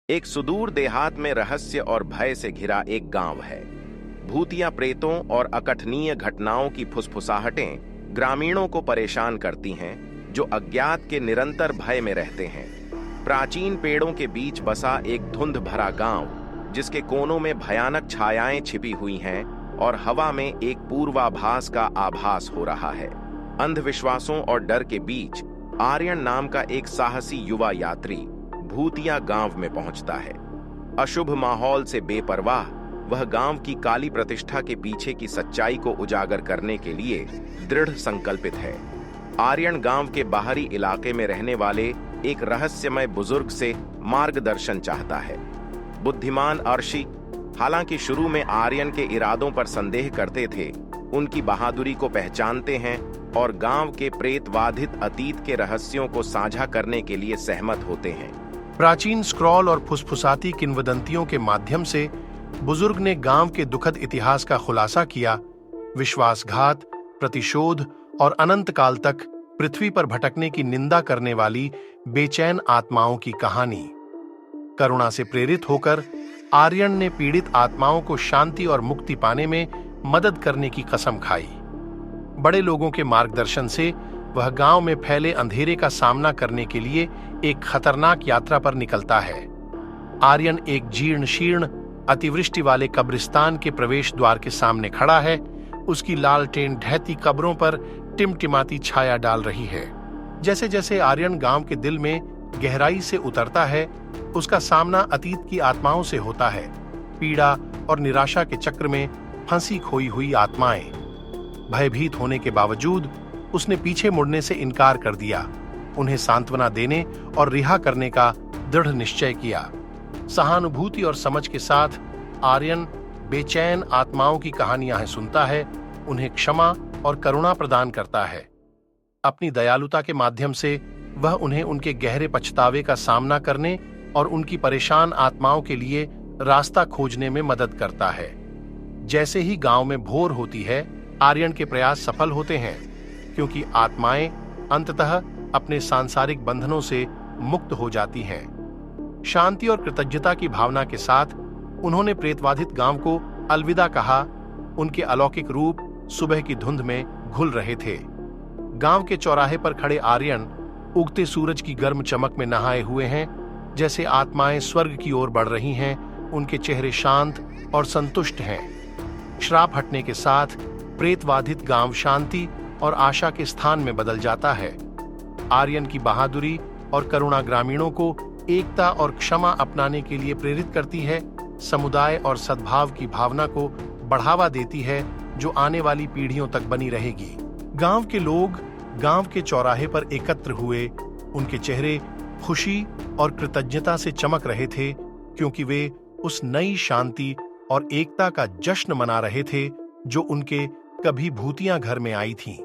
एक सुदूर देहात में रहस्य और भय से घिरा एक गांव है। भूतिया प्रेतों और अकथनीय घटनाओं की फुसफुसाहटें ग्रामीणों को परेशान करती हैं, जो अज्ञात के निरंतर भय में रहते हैं। प्राचीन पेड़ों के बीच बसा एक धुंध भरा गांव, जिसके कोनों में भयानक छायाएं छिपी हुई हैं और हवा में एक पूर्वाभास का आभास हो रहा है। अंधविश्वासों और डर के बीच आर्यन नाम का एक साहसी युवा यात्री भूतिया गांव में पहुंचता है। अशुभ माहौल से बेपरवाह वह गांव की काली प्रतिष्ठा के पीछे की सच्चाई को उजागर करने के लिए दृढ़ संकल्पित है। आर्यन गांव के बाहरी इलाके में रहने वाले एक रहस्यमय बुजुर्ग से मार्गदर्शन चाहता है। बुद्धिमान अर्शी, हालांकि शुरू में आर्यन के इरादों पर संदेह करते थे, उनकी बहादुरी को पहचानते हैं और गांव के प्रेतवाधित अतीत के रहस्यों को साझा करने के लिए सहमत होते हैं। प्राचीन स्क्रॉल और फुसफुसाती किंवदंतियों के माध्यम से बुजुर्ग ने गांव के दुखद इतिहास का खुलासा किया। विश्वासघात, प्रतिशोध और अनंत काल तक पृथ्वी पर भटकने की निंदा करने वाली बेचैन आत्माओं की कहानी। करुणा से प्रेरित होकर आर्यन ने पीड़ित आत्माओं को शांति और मुक्ति पाने में मदद करने की कसम खाई। बड़े लोगों के मार्गदर्शन से वह गांव में फैले अंधेरे का सामना करने के लिए एक खतरनाक यात्रा पर निकलता है। आर्यन एक जीर्ण शीर्ण अतिवृष्टि वाले कब्रिस्तान के प्रवेश द्वार के सामने खड़ा है। उसकी लालटेन ढहती कब्रों पर टिमटिमाती छाया डाल रही है। जैसे जैसे आर्यन गांव के दिल में गहराई से उतरता है, उसका सामना अतीत की आत्माओं से होता है। पीड़ा और निराशा के चक्र में फंसी खोई हुई आत्माएं। भयभीत होने के बावजूद उसने पीछे मुड़ने से इनकार कर दिया। उन्हें सांत्वना देने और रिहा करने का दृढ़ निश्चय किया। सहानुभूति और समझ के साथ आर्यन बेचैन आत्माओं की कहानियां सुनता है, उन्हें क्षमा और करुणा प्रदान करता है। अपनी दयालुता के माध्यम से वह उन्हें उनके गहरे पछतावे का सामना करने और उनकी परेशान आत्माओं के लिए रास्ता खोजने में मदद करता है। जैसे ही गांव में भोर होती है, आर्यन के प्रयास सफल होते हैं, क्योंकि आत्माएं अंततः अपने सांसारिक बंधनों से मुक्त हो जाती हैं। शांति और कृतज्ञता की भावना के साथ उन्होंने प्रेतवाधित गांव को अलविदा कहा। उनके अलौकिक रूप सुबह की धुंध में घुल रहे थे। गांव के चौराहे पर खड़े आर्यन उगते सूरज की गर्म चमक में नहाए हुए हैं। जैसे आत्माएं स्वर्ग की ओर बढ़ रही हैं, उनके चेहरे शांत और संतुष्ट हैं। श्राप हटने के साथ प्रेतवाधित गांव शांति और आशा के स्थान में बदल जाता है। आर्यन की बहादुरी और करुणा ग्रामीणों को एकता और क्षमा अपनाने के लिए प्रेरित करती है। समुदाय और सद्भाव की भावना को बढ़ावा देती है, जो आने वाली पीढ़ियों तक बनी रहेगी। गांव के लोग गांव के चौराहे पर एकत्र हुए। उनके चेहरे खुशी और कृतज्ञता से चमक रहे थे, क्योंकि वे उस नई शांति और एकता का जश्न मना रहे थे जो उनके कभी भूतिया घर में आई थीं।